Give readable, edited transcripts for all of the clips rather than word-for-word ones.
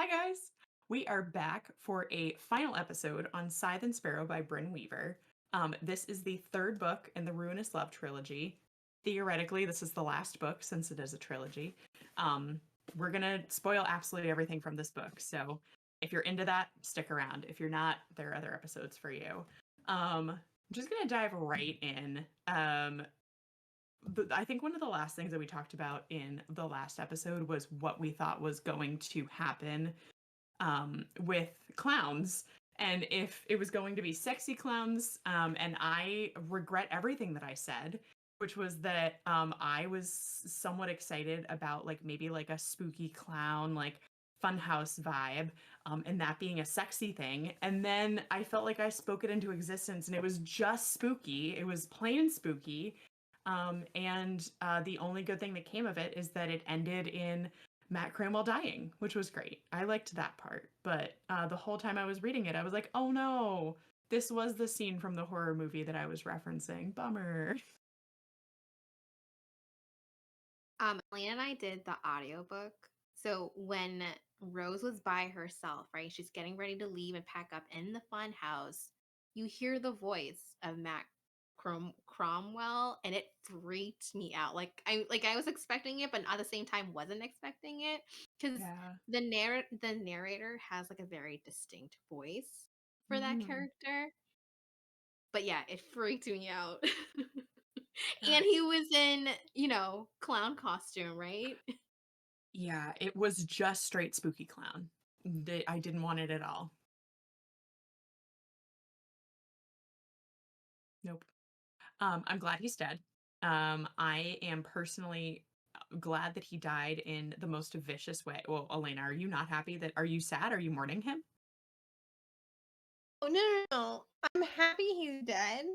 Hi, guys. We are back for a final episode on Scythe Sparrow by Brynne Weaver. This is the third book in the Ruinous Love Trilogy. Theoretically, this is the last book since it is a trilogy. We're going to spoil absolutely everything from this book. So if you're into that, stick around. If you're not, there are other episodes for you. I'm just going to dive right in. I think one of the last things that we talked about in the last episode was what we thought was going to happen with clowns, and if it was going to be sexy clowns. And I regret everything that I said, which was that I was somewhat excited about like maybe like a spooky clown, like funhouse vibe, and that being a sexy thing. And then I felt like I spoke it into existence, and it was just spooky. It was plain spooky. And the only good thing that came of it is that it ended in Matt Cranwell dying, which was great. I liked that part. But the whole time I was reading it, I was like, oh no, this was the scene from the horror movie that I was referencing. Bummer. Elena and I did the audiobook. So when Rose was by herself, right, she's getting ready to leave and pack up in the fun house, you hear the voice of Matt Cromwell, and it freaked me out. I was expecting it, but at the same time wasn't expecting it, because Yeah. the narrator has like a very distinct voice for that Mm. character. But yeah, it freaked me out. Yeah. And he was in, clown costume, right? Yeah, it was just straight spooky clown. I didn't want it at all. Nope. I'm glad he's dead. I am personally glad that he died in the most vicious way. Well, Elena, are you not happy that? Are you sad? Are you mourning him? Oh, no. I'm happy he's dead.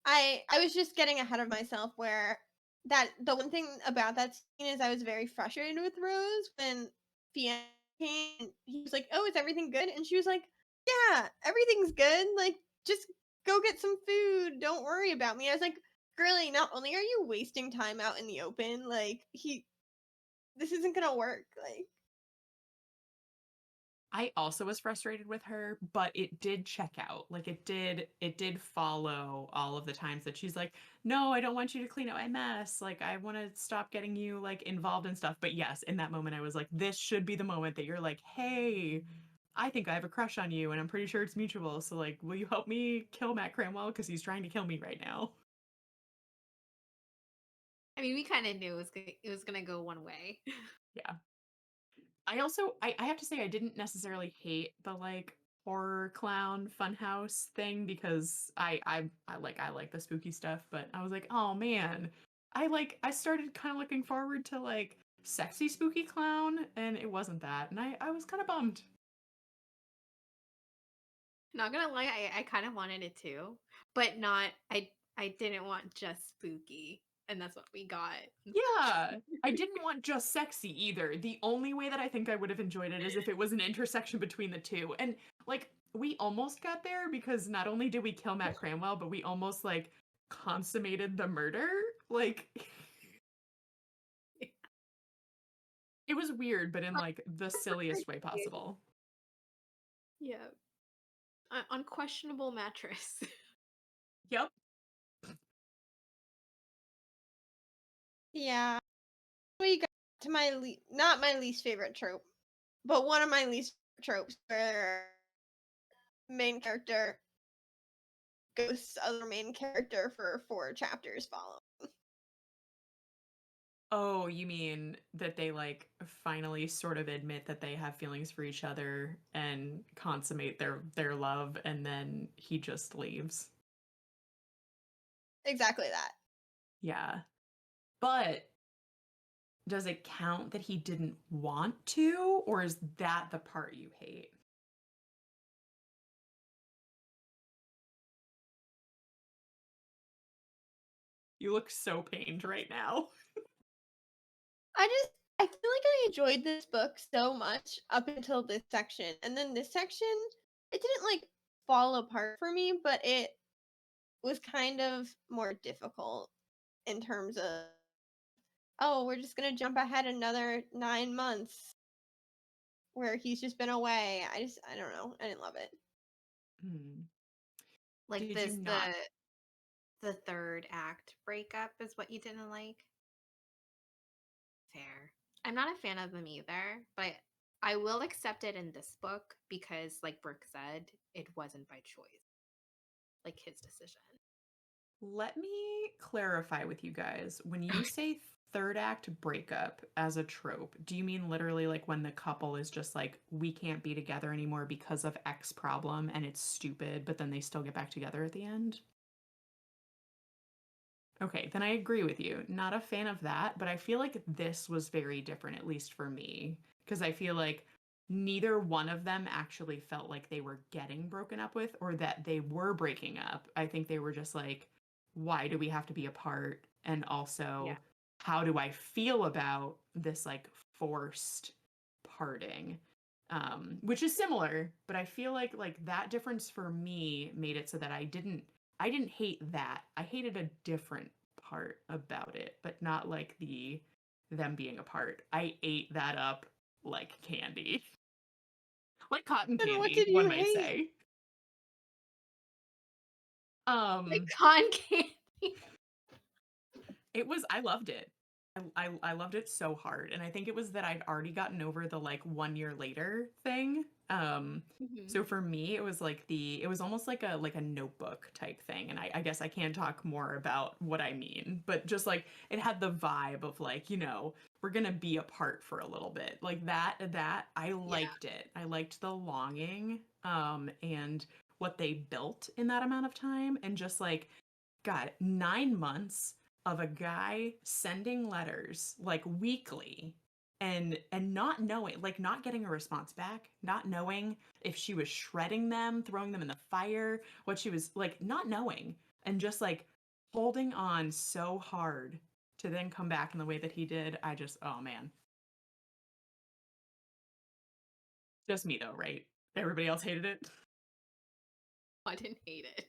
I was just getting ahead of myself where the one thing about that scene is I was very frustrated with Rose when Fionn came and he was like, "Oh, is everything good?" And she was like, "Yeah, everything's good. Like, just go get some food. Don't worry about me." I was like, "Girlie, not only are you wasting time out in the open, this isn't gonna work." Like, I also was frustrated with her, but it did check out. Like it did follow all of the times that she's like, "No, I don't want you to clean up my mess. Like I want to stop getting you like involved in stuff." But yes, in that moment I was like, this should be the moment that you're like, "Hey, I think I have a crush on you and I'm pretty sure it's mutual. So like, will you help me kill Matt Cranwell because he's trying to kill me right now?" I mean, we kind of knew it was gonna go one way. Yeah. I have to say I didn't necessarily hate the like horror clown funhouse thing because I like the spooky stuff, but I was like, oh man. I started kind of looking forward to like sexy spooky clown, and it wasn't that. And I was kind of bummed. Not gonna lie, I kind of wanted it too, but not. I didn't want just spooky, and that's what we got. Yeah. I didn't want just sexy either. The only way that I think I would have enjoyed it is if it was an intersection between the two. And like we almost got there because not only did we kill Matt Cranwell, but we almost like consummated the murder. Like it was weird, but in like the silliest way possible. Yeah, unquestionable mattress. Yep. yeah. We got to not my least favorite trope, but one of my least tropes where main character ghosts other main character for 4 chapters follow. Oh, you mean that they like finally sort of admit that they have feelings for each other and consummate their love, and then he just leaves. Exactly that. Yeah. But does it count that he didn't want to, or is that the part you hate? You look so pained right now. I feel like I enjoyed this book so much up until this section. And then this section, it didn't like fall apart for me, but it was kind of more difficult in terms of, oh, we're just gonna jump ahead another 9 months. where he's just been away. I don't know. I didn't love it. Like Did this you not? the third act breakup is what you didn't like? Fair. I'm not a fan of them either, but I will accept it in this book because, like Brooke said, it wasn't by choice. Like his decision. Let me clarify with you guys. When you say third act breakup as a trope, do you mean literally like when the couple is just like, we can't be together anymore because of X problem and it's stupid, but then they still get back together at the end? Okay, then I agree with you. Not a fan of that, but I feel like this was very different, at least for me, because I feel like neither one of them actually felt like they were getting broken up with or that they were breaking up. I think they were just like, why do we have to be apart? And also, how do I feel about this like forced parting? Which is similar, but I feel like that difference for me made it so that I didn't hate that. I hated a different part about it, but not like them being apart. I ate that up like candy. Like cotton Then what candy, did one you might hate? say. Like Um con candy. I loved it. I loved it so hard. And I think it was that I'd already gotten over the like 1 year later thing. So for me, it was it was almost like a notebook type thing. And I guess I can't talk more about what I mean, but just like it had the vibe of like, we're gonna be apart for a little bit. Like that I Yeah. liked it. I liked the longing, and what they built in that amount of time. And just like, God, 9 months of a guy sending letters like weekly and not knowing, like not getting a response back, not knowing if she was shredding them, throwing them in the fire, what she was like, not knowing, and just like holding on so hard to then come back in the way that he did. Oh man. Just me though, right? Everybody else hated it. I didn't hate it.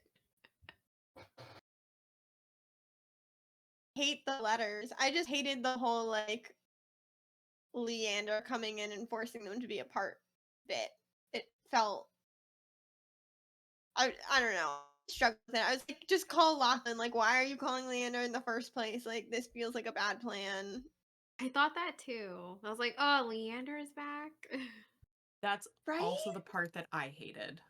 Hate the letters. I just hated the whole like Leander coming in and forcing them to be apart bit. It felt I don't know. I struggled with it. I was like, just call Lachlan. Like, why are you calling Leander in the first place? Like, this feels like a bad plan. I thought that too. I was like, oh, Leander is back. That's Right? also the part that I hated.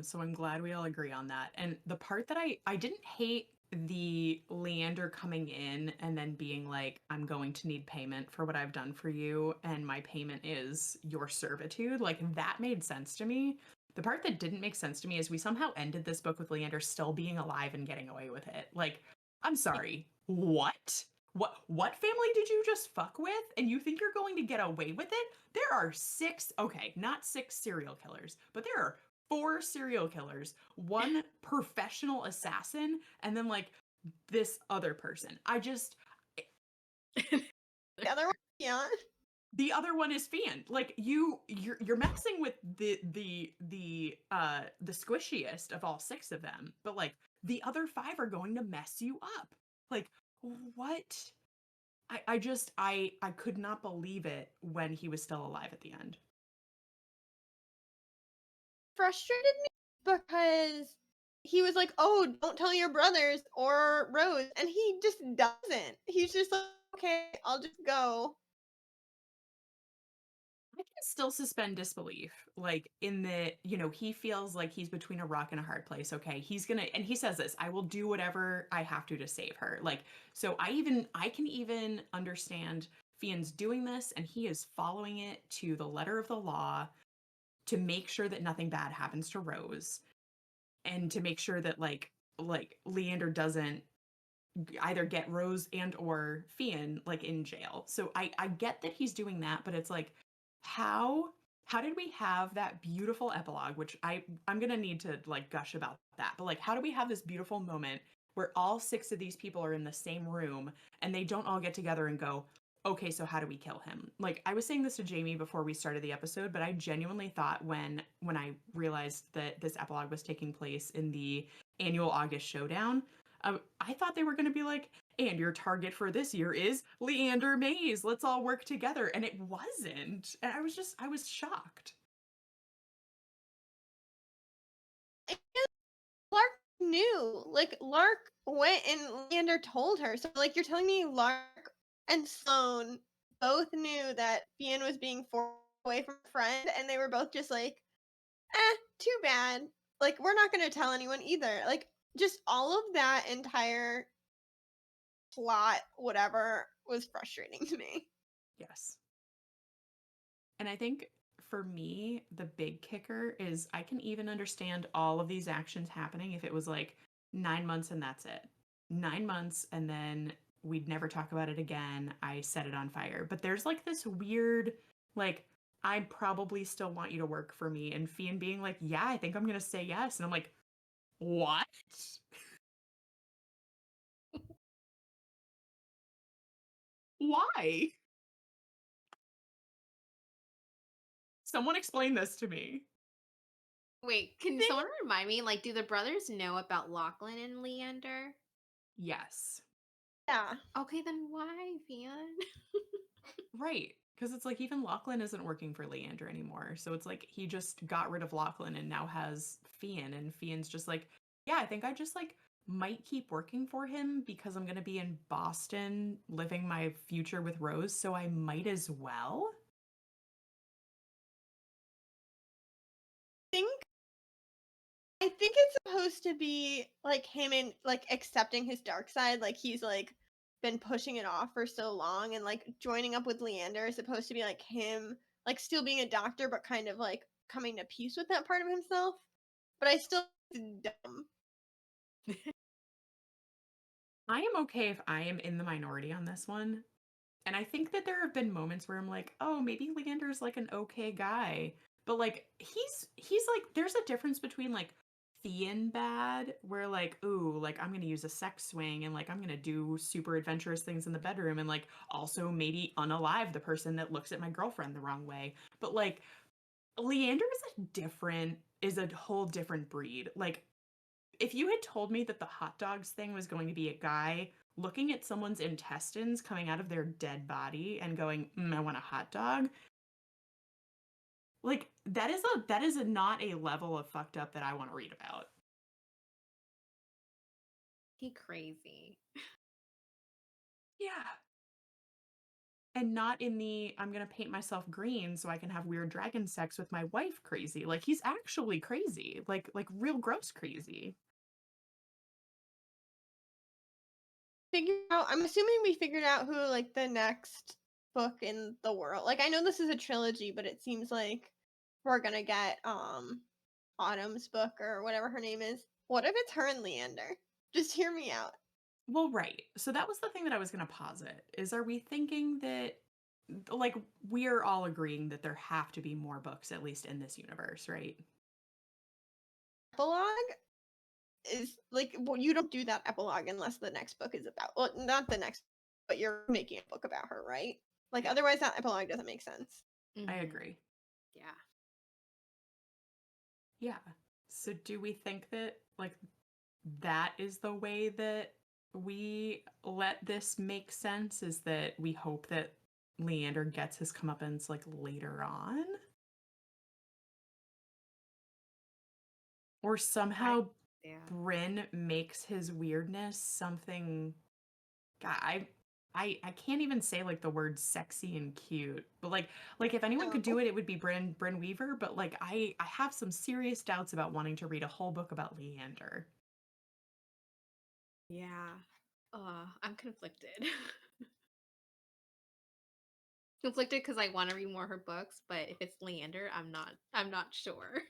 So I'm glad we all agree on that. And the part that I didn't hate the Leander coming in and then being like, I'm going to need payment for what I've done for you, and my payment is your servitude. Like that made sense to me. The part that didn't make sense to me is we somehow ended this book with Leander still being alive and getting away with it. Like, I'm sorry. What? What family did you just fuck with and you think you're going to get away with it? There are six, okay, not six serial killers, but there are four serial killers, one professional assassin, and then like this other person. The other one, yeah. The other one is Fionn. Like you're messing with the squishiest of all six of them, but like the other five are going to mess you up. Like what? I could not believe it when he was still alive at the end. Frustrated me because he was like, oh, don't tell your brothers or Rose. And he just doesn't. He's just like, okay, I'll just go. I can still suspend disbelief. Like in the, he feels like he's between a rock and a hard place. Okay. And he says this, I will do whatever I have to save her. Like, so I can even understand Fionn's doing this and he is following it to the letter of the law to make sure that nothing bad happens to Rose and to make sure that like Leander doesn't either get Rose and or Fionn like in jail. So I get that he's doing that, but it's like how did we have that beautiful epilogue, which I'm going to need to like gush about that. But like how do we have this beautiful moment where all six of these people are in the same room and they don't all get together and go, "Okay, so how do we kill him?" Like I was saying this to Jamie before we started the episode, but I genuinely thought when I realized that this epilogue was taking place in the annual August showdown, I thought they were going to be like, and your target for this year is Leander Mays. Let's all work together. And it wasn't. And I was shocked. Lark knew. Like, Lark went and Leander told her. So, like, you're telling me Lark and Sloane both knew that Fionn was being forced away from a friend, and they were both just like, too bad. Like, we're not going to tell anyone either. Like, just all of that entire plot, whatever, was frustrating to me. Yes. And I think for me, the big kicker is I can even understand all of these actions happening if it was like 9 months and that's it. 9 months and then we'd never talk about it again. I set it on fire. But there's like this weird, like, I probably still want you to work for me. And Fionn being like, yeah, I think I'm going to say yes. And I'm like, what? Why? Someone explain this to me. Wait, can someone remind me? Like, do the brothers know about Lachlan and Leander? Yes. Yeah. Okay, then why, Fionn? Right. Because it's like even Lachlan isn't working for Leander anymore. So it's like he just got rid of Lachlan and now has Fionn. And Fionn's just like, yeah, I think I just like might keep working for him because I'm going to be in Boston living my future with Rose. So I might as well. I think it's supposed to be like him and like accepting his dark side. Like, he's like been pushing it off for so long, and like joining up with Leander is supposed to be like him like still being a doctor but kind of like coming to peace with that part of himself. But I still think it's dumb. I am okay if I am in the minority on this one. And I think that there have been moments where I'm like, oh, maybe Leander's like an okay guy. But like he's like there's a difference between like Fionn bad, where like, ooh, like I'm gonna use a sex swing and like I'm gonna do super adventurous things in the bedroom and like also maybe unalive the person that looks at my girlfriend the wrong way. But like Leander is a whole different breed. Like if you had told me that the hot dogs thing was going to be a guy looking at someone's intestines coming out of their dead body and going, I want a hot dog. Like that is not a level of fucked up that I want to read about. He crazy. Yeah. And not in the I'm gonna paint myself green so I can have weird dragon sex with my wife crazy. Like he's actually crazy. Like real gross crazy. I'm assuming we figured out who like the next book in the world. Like, I know this is a trilogy, but it seems like we're gonna get Autumn's book or whatever her name is. What if it's her and Leander? Just hear me out. Well, right. So that was the thing that I was going to posit is are we thinking that like we're all agreeing that there have to be more books at least in this universe, right? Epilogue is like, well, you don't do that epilogue unless the next book is about, well, not the next, but you're making a book about her, right? Like, Yeah. otherwise that epilogue doesn't make sense. I agree. Yeah. Yeah. So do we think that like that is the way that we let this make sense, is that we hope that Leander gets his comeuppance like later on? Or somehow Yeah. Brynne makes his weirdness something. God, I can't even say like the word sexy and cute, but like if anyone could do it, it would be Brynne Weaver. But like I have some serious doubts about wanting to read a whole book about Leander. Yeah. I'm conflicted. Conflicted because I want to read more of her books, but if it's Leander, I'm not sure.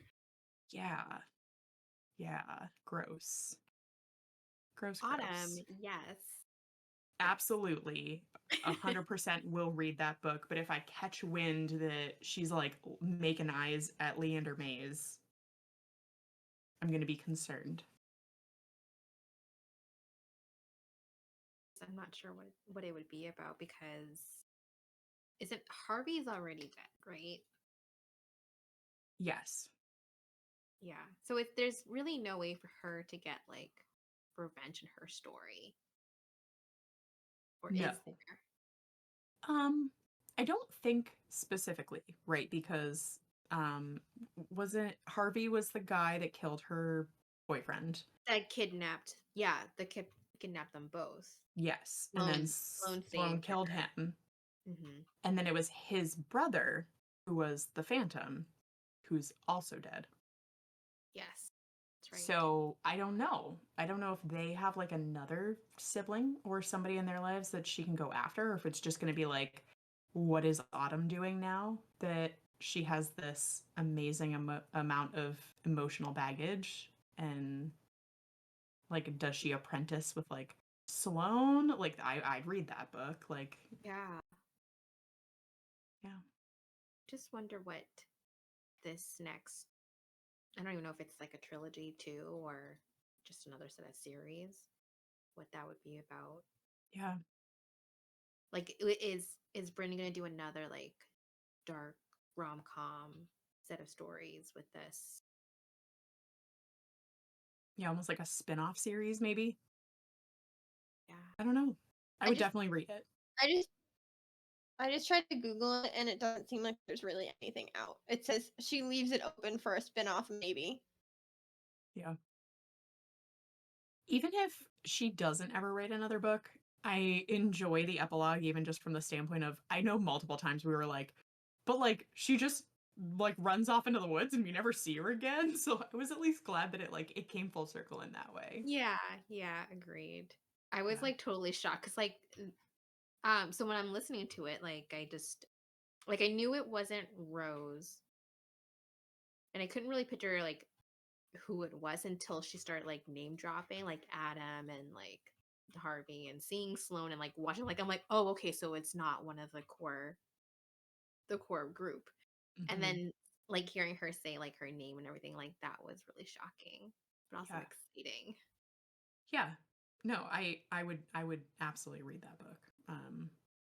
Yeah, yeah, gross, gross, Autumn, gross. yes. Absolutely, 100% will read that book. But if I catch wind that she's like making eyes at Leander Mays, I'm gonna be concerned. I'm not sure what it would be about because isn't Harvey's already dead, right? Yes. Yeah. So there's really no way for her to get like revenge in her story? Or No. is there? I don't think specifically, right? Because wasn't Harvey was the guy that killed her boyfriend. That kidnapped, yeah, the kidnapped them both. Yes. And then Sloane Sloane saved killed her. him. Mm-hmm. And then it was his brother who was the Phantom, who's also dead. Yes, that's right. So I don't know. I don't know if they have like another sibling or somebody in their lives that she can go after, or if it's just going to be like, what is Autumn doing now that she has this amazing amount of emotional baggage? And like, does she apprentice with like Sloane? Like, I'd read that book. Like, Yeah. yeah. Just wonder what this next, I don't even know if it's like a trilogy too, or just another set of series, what that would be about. Yeah. Like, is Brynne gonna do another like dark rom-com set of stories with this? Yeah, almost like a spin-off series, maybe. Yeah. I don't know. I I would just- definitely read it. I just tried to Google it and it doesn't seem like there's really anything out. It says she leaves it open for a spin-off, maybe. Yeah. Even if she doesn't ever write another book, I enjoy the epilogue, even just from the standpoint of I know multiple times we were like, but like she just like runs off into the woods and we never see her again. So I was at least glad that it came full circle in that way. Yeah, agreed. I was Yeah. like totally shocked because so when I'm listening to it, like I just like I knew it wasn't Rose, and I couldn't really picture like who it was until she started like name dropping like Adam and like Harvey and seeing Sloane and like watching like I'm like, oh, okay, so it's not one of the core group. And Mhm. then like hearing her say like her name and everything, like that was really shocking, but also Yeah. exciting. Yeah. No, I would absolutely read that book.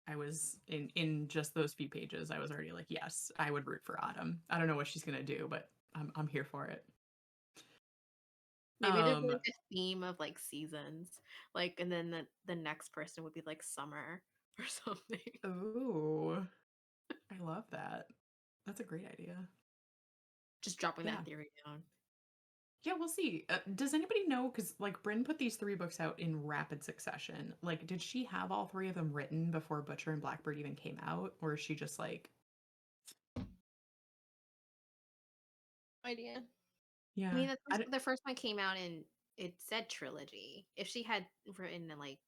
I was in just those few pages, I was already like, yes, I would root for Autumn. I don't know what she's gonna do, but I'm here for it. Maybe there's Um, like a theme of like seasons, like, and then the next person would be like summer or something. ooh, I love that. That's a great idea. Just dropping Yeah. that theory down. Yeah, we'll see. Does anybody know? Because like Brynne put these 3 books out in rapid succession. Like, did she have all 3 of them written before Butcher and Blackbird even came out, or is she just like, Idea. yeah, I mean, the first one came out and it said trilogy. If she had written and like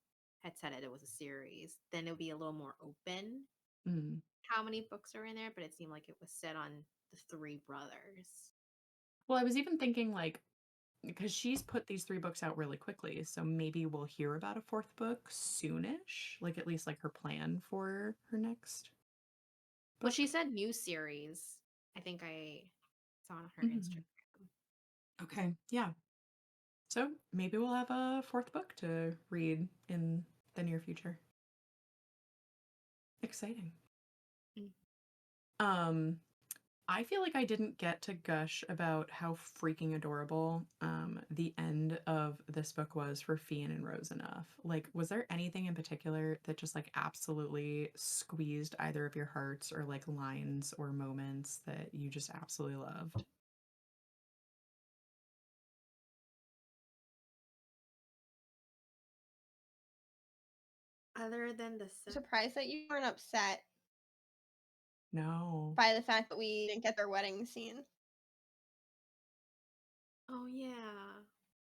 had said it was a series, then it would be a little more open mm. how many books are in there. But it seemed like it was set on the 3 brothers. Well, I was even thinking like because she's put these 3 books out really quickly, so maybe we'll hear about a 4th book soonish. Like at least like her plan for her next Well, book. she said new series. I think I saw on her Mhm. Instagram. Okay, yeah. So maybe we'll have a 4th book to read in the near future. Exciting. Mm. Um, I feel like I didn't get to gush about how freaking adorable the end of this book was for Fionn and Rose enough. Like, was there anything in particular that just like absolutely squeezed either of your hearts or like lines or moments that you just absolutely loved? Other than the I'm surprised that you weren't upset No. by the fact that we didn't get their wedding scene. oh yeah,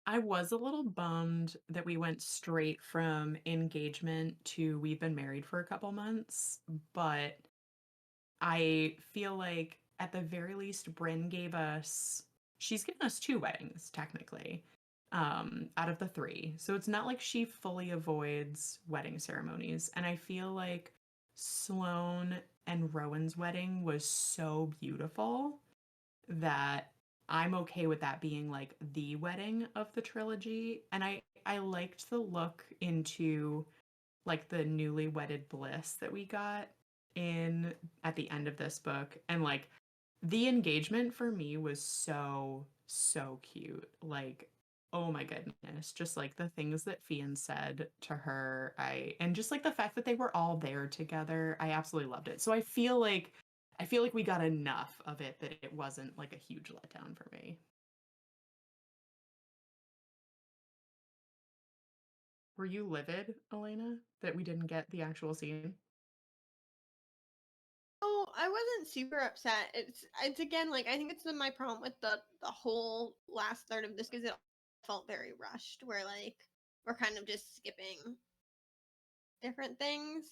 I was a little bummed that we went straight from engagement to we've been married for a couple months, but I feel like at the very least, Brynne she's given us 2 weddings, technically, out of the 3. So it's not like she fully avoids wedding ceremonies. And I feel like Sloane and Rowan's wedding was so beautiful that I'm okay with that being like the wedding of the trilogy. And I liked the look into like the newly wedded bliss that we got in at the end of this book. And like the engagement for me was so cute. Like oh my goodness, just like the things that Fionn said to her, and just like the fact that they were all there together, I absolutely loved it. So I feel like we got enough of it that it wasn't like a huge letdown for me. Were you livid, Elena, that we didn't get the actual scene? Oh, I wasn't super upset. It's again like I think it's my problem with the whole last third of this because it felt very rushed. Where like we're kind of just skipping different things.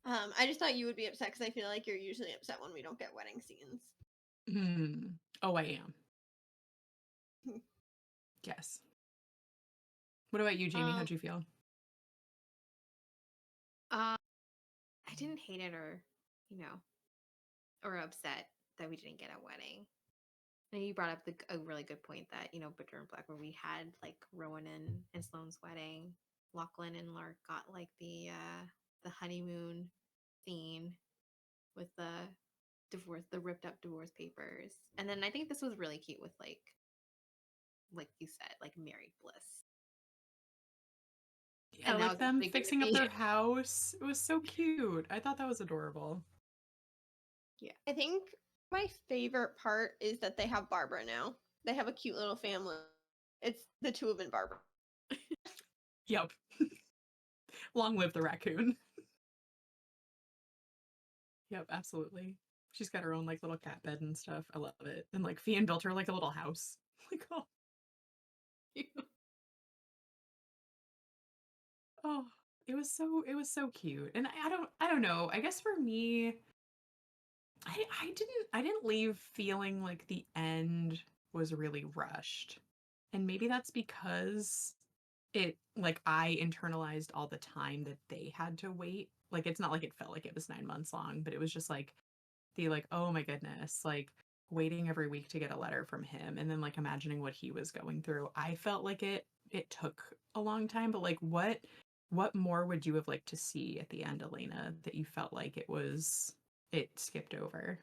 I just thought you would be upset because I feel like you're usually upset when we don't get wedding scenes. Oh, I am. Yes. What about you, Jamie? Um, How'd you feel? I didn't hate it you know, or upset that we didn't get a wedding. And you brought up a really good point that, Bitter and Black, where we had like Rowan and Sloane's wedding, Lachlan and Lark got like the honeymoon scene with the ripped up divorce papers. And then I think this was really cute with like you said, like married bliss. Yeah, And that like was them big fixing up movie. their house. It was so cute. I thought that was adorable. Yeah. I think my favorite part is that they have Barbara now. They have a cute little family. It's the two of them and Barbara. Yep. Long live the raccoon. Yep, absolutely. She's got her own like little cat bed and stuff. I love it. And like Fionn built her like a little house. Like, oh, it was so cute. And I don't know. I guess for me, I didn't leave feeling like the end was really rushed. And maybe that's because I internalized all the time that they had to wait. Like it's not like it felt like it was 9 months long, but it was just like oh my goodness, like waiting every week to get a letter from him and then like imagining what he was going through. I felt like it took a long time, but like what more would you have liked to see at the end, Elena, that you felt like it skipped over?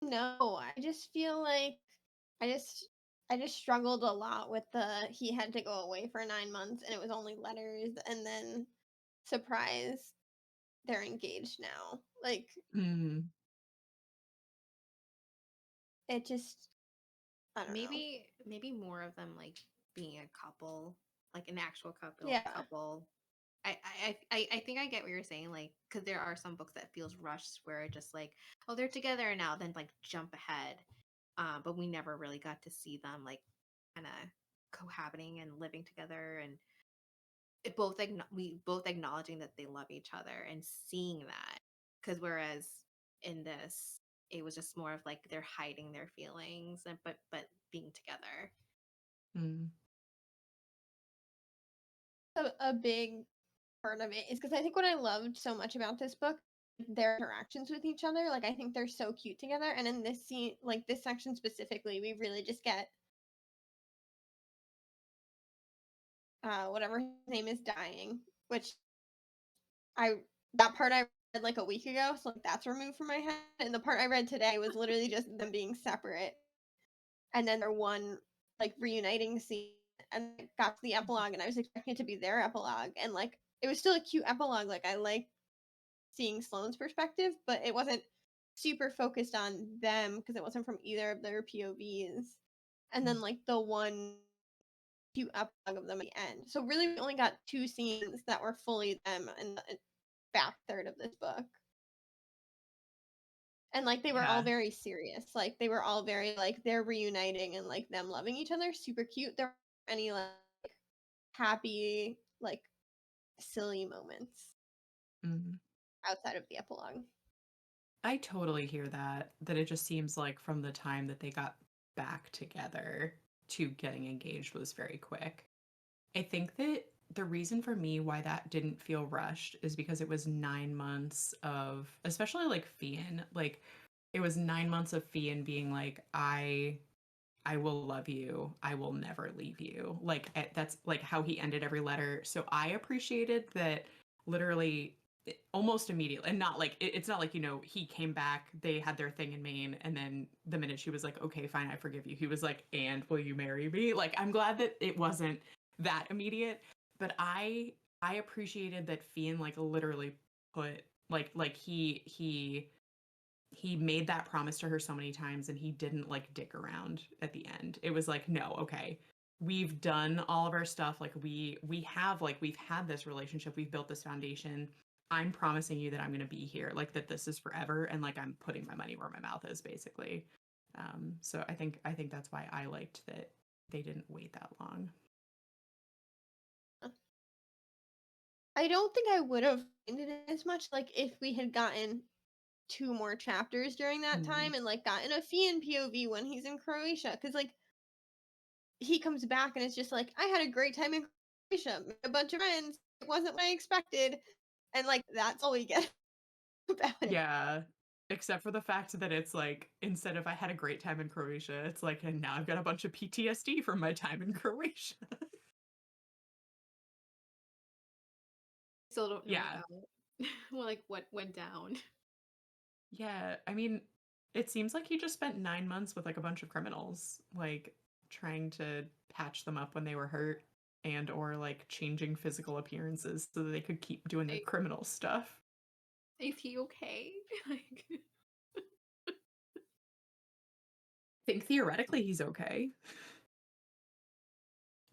No, I just feel like I just I just struggled a lot with he had to go away for 9 months and it was only letters and then surprise they're engaged now. Like Mm, it just I don't know. Maybe more of them like being a couple, like an actual couple. Yeah. Couple. I think I get what you're saying, like, because there are some books that feels rushed where it just like, oh, they're together now, then like jump ahead, but we never really got to see them like kind of cohabiting and living together, and we both acknowledging that they love each other and seeing that, because whereas in this it was just more of like they're hiding their feelings and but being together. mm. A big part of it is because I think what I loved so much about this book, their interactions with each other. Like I think they're so cute together. And in this scene, like this section specifically, we really just get whatever his name is dying, which I that part I read like a week ago, so like that's removed from my head. And the part I read today was literally just them being separate, and then their one like reuniting scene, and it got to the epilogue, and I was expecting it to be their epilogue, and like it was still a cute epilogue. Like I like seeing Sloane's perspective, but it wasn't super focused on them because it wasn't from either of their POVs. And then like the one cute epilogue of them at the end. So really we only got two scenes that were fully them in the back third of this book. And like they were all Yeah. very serious. Like they were all very like they're reuniting and like them loving each other. Super cute. There weren't any like happy, like silly moments Mm. outside of the epilogue. I totally hear that it just seems like from the time that they got back together to getting engaged was very quick. I think that the reason for me why that didn't feel rushed is because it was 9 months of, especially like Fionn, like it was 9 months of Fionn being like, I will love you. I will never leave you. Like that's like how he ended every letter. So I appreciated that literally almost immediately, and not like it's not like, you know, he came back, they had their thing in Maine, and then the minute she was like, okay, fine, I forgive you, he was like, and will you marry me? Like, I'm glad that it wasn't that immediate, but I appreciated that Fionn like literally put like he made that promise to her so many times, and he didn't like dick around at the end. It was like, no, okay, we've done all of our stuff, like we have, like, we've had this relationship, we've built this foundation, I'm promising you that I'm going to be here, like that this is forever, and like I'm putting my money where my mouth is, basically. So I think that's why I liked that they didn't wait that long. I don't think I would have minded it as much like if we had gotten 2 more chapters during that time and like gotten a Fionn POV when he's in Croatia, because like he comes back and it's just like, I had a great time in Croatia, met a bunch of friends, it wasn't what I expected, and like that's all we get about it. Yeah, except for the fact that it's like, instead of I had a great time in Croatia, it's like, and now I've got a bunch of PTSD from my time in Croatia. Still don't know Yeah. about well, like what went down. Yeah, I mean, it seems like he just spent 9 months with like a bunch of criminals, like trying to patch them up when they were hurt, and or like changing physical appearances so that they could keep doing their Like, criminal stuff. is he okay? Like, I think theoretically he's okay.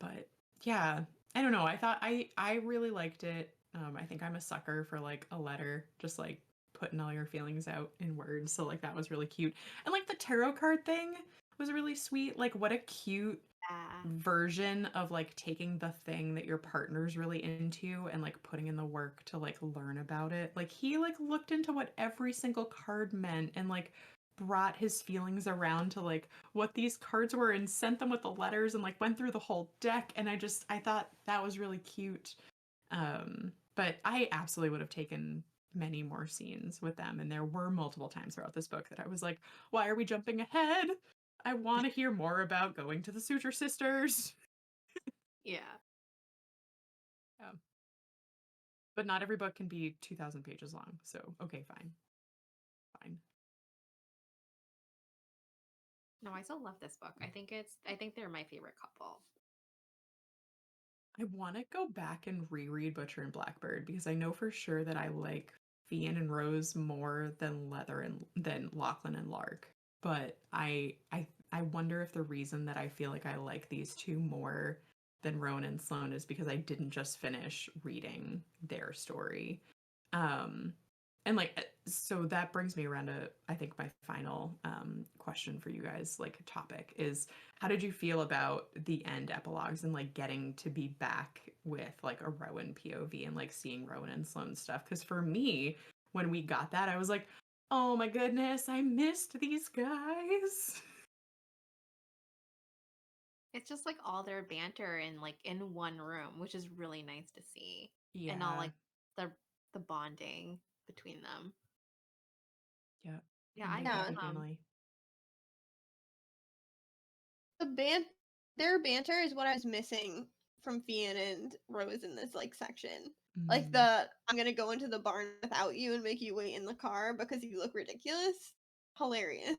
But yeah, I don't know. I really liked it. I think I'm a sucker for like a letter, just like putting all your feelings out in words. So like that was really cute. And like the tarot card thing was really sweet. Like what a cute yeah. version of like taking the thing that your partner's really into and like putting in the work to like learn about it. Like he like looked into what every single card meant and like brought his feelings around to like what these cards were and sent them with the letters and like went through the whole deck, and I thought that was really cute. But I absolutely would have taken many more scenes with them, and there were multiple times throughout this book that I was like, why are we jumping ahead? I want to hear more about going to the Suture Sisters. Yeah. Yeah. But not every book can be 2,000 pages long, so okay, fine. Fine. No, I still love this book. I think they're my favorite couple. I want to go back and reread Butcher and Blackbird because I know for sure that I like Fionn and Rose more than Leather and than Lachlan and Lark. But I wonder if the reason that I feel like I like these two more than Rowan and Sloane is because I didn't just finish reading their story. Um and like so that brings me around to I think my final question for you guys, like topic is, how did you feel about the end epilogues and like getting to be back with like a Rowan POV and like seeing Rowan and Sloane stuff? Because for me, when we got that, I was like, oh my goodness, I missed these guys. It's just like all their banter in one room, which is really nice to see. And all Yeah. like the the bonding between them. Yeah. Yeah, And I they think happy family. The their banter is what I was missing from Fionn and Rose in this like section. Like Mm. the I'm gonna go into the barn without you and make you wait in the car because you look ridiculous. Hilarious.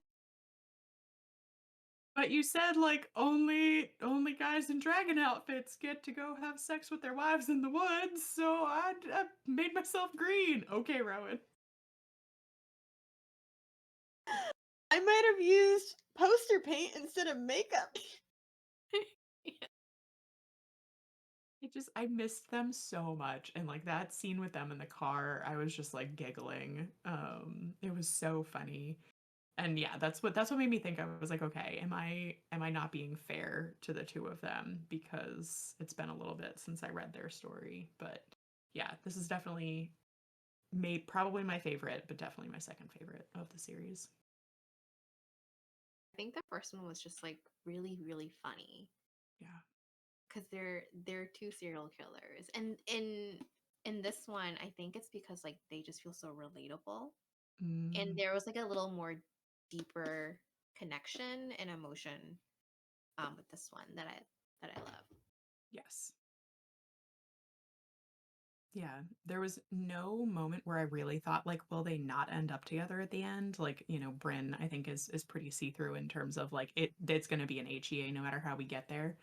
But you said like only guys in dragon outfits get to go have sex with their wives in the woods, so I made myself green. Okay, Rowan. I might have used poster paint instead of makeup. I missed them so much, and like that scene with them in the car, I was just like giggling. It was so funny. And yeah, that's what made me think. I was like, okay, am I not being fair to the two of them because it's been a little bit since I read their story. But yeah, this is definitely probably my favorite, but definitely my second favorite of the series. I think the first one was just like really, really funny. Yeah. Because they're two serial killers. And in this one, I think it's because like they just feel so relatable. And Mm, there was like a little more deeper connection and emotion with this one that I love. yes. Yeah, there was no moment where I really thought like, will they not end up together at the end? Like, Brynne, I think is pretty see-through in terms of like it's gonna be an HEA no matter how we get there.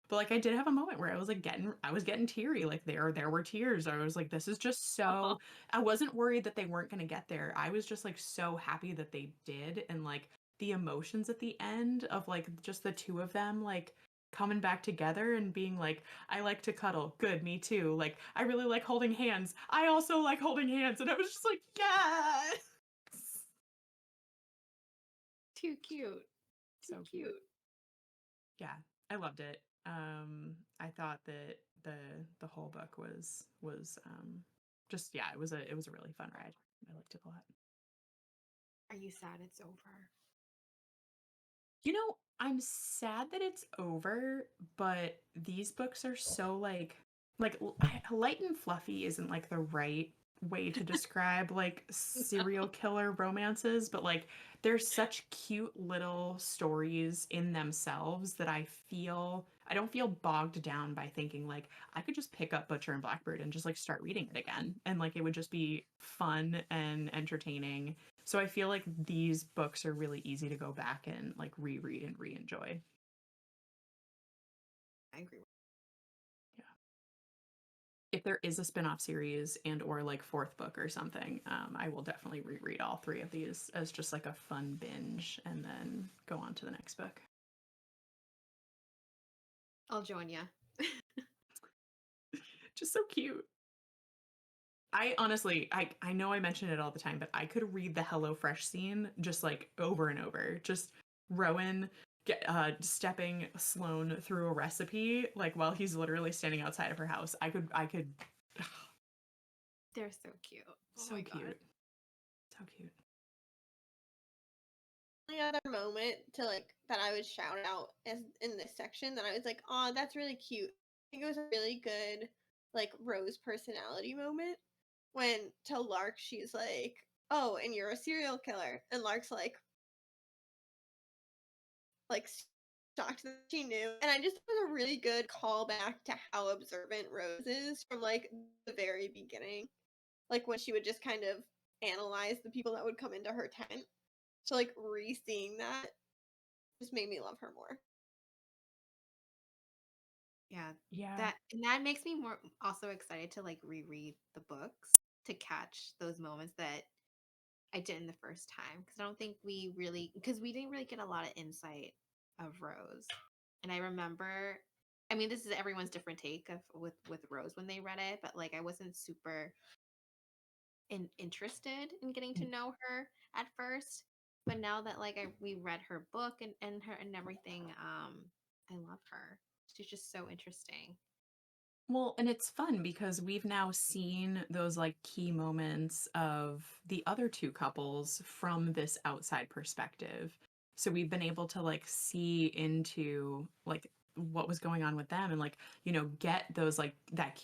But like I did have a moment where I was getting teary. Like there were tears. I was like, this is just so I wasn't worried that they weren't gonna get there. I was just like so happy that they did, and like the emotions at the end of like just the two of them like coming back together and being like, I like to cuddle. Good, me too. Like, I really like holding hands. I also like holding hands. And I was just like, yes. Too cute. So cute. Yeah, I loved it. I thought that the whole book was just it was a really fun ride. I liked it a lot. Are you sad it's over? I'm sad that it's over, but these books are so like light and fluffy isn't like the right way to describe like serial killer romances, but like there's such cute little stories in themselves that I don't feel bogged down by thinking like I could just pick up Butcher and Blackbird and just like start reading it again, and like it would just be fun and entertaining. So I feel like these books are really easy to go back and like reread and re-enjoy. I agree. Yeah. If there is a spin-off series and or like fourth book or something, I will definitely reread all three of these as just like a fun binge and then go on to the next book. I'll join you. Just so cute. I honestly, I know I mention it all the time, but I could read the HelloFresh scene just like over and over. Just Rowan stepping Sloane through a recipe like while he's literally standing outside of her house. I could. They're so cute. Oh so my cute. God. So cute. The other moment to like that I would shout out as in this section that I was like, oh, that's really cute. I think it was a really good like Rose personality moment when to Lark she's like, oh, and you're a serial killer, and Lark's like shocked that she knew. And I just was a really good callback to how observant Rose is from like the very beginning, like when she would just kind of analyze the people that would come into her tent. So like re-seeing that just made me love her more. Yeah. That makes me more also excited to like reread the books to catch those moments that I did in the first time, because I don't think we didn't really get a lot of insight of Rose. And I remember, I mean, this is everyone's different take of with Rose when they read it, but like I wasn't super interested in getting to know her at first. But now that like we read her book and her and everything, I love her. She's just so interesting. Well, and it's fun because we've now seen those like key moments of the other two couples from this outside perspective. So we've been able to like see into like what was going on with them and like, get those like that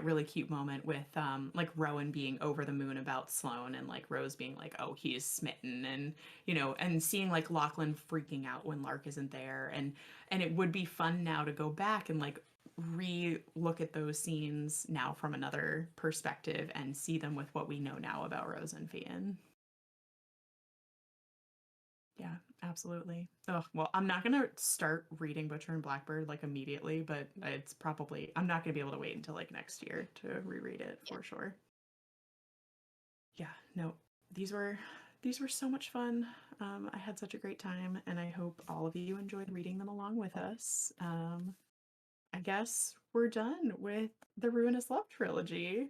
really cute moment with like Rowan being over the moon about Sloane and like Rose being like, oh, he's smitten, and and seeing like Lachlan freaking out when Lark isn't there, and it would be fun now to go back and like re-look at those scenes now from another perspective and see them with what we know now about Rose and Fionn. Yeah, absolutely. Oh, well, I'm not gonna start reading Butcher and Blackbird like immediately, but it's probably I'm not gonna be able to wait until like next year to reread it for sure. Yeah, no, these were so much fun. I had such a great time, and I hope all of you enjoyed reading them along with us. I guess we're done with the Ruinous Love Trilogy.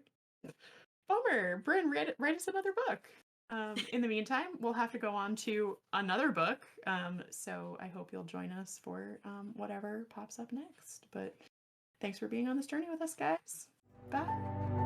Bummer. Brynne, write us another book. In the meantime, we'll have to go on to another book. So I hope you'll join us for whatever pops up next. But thanks for being on this journey with us, guys. Bye.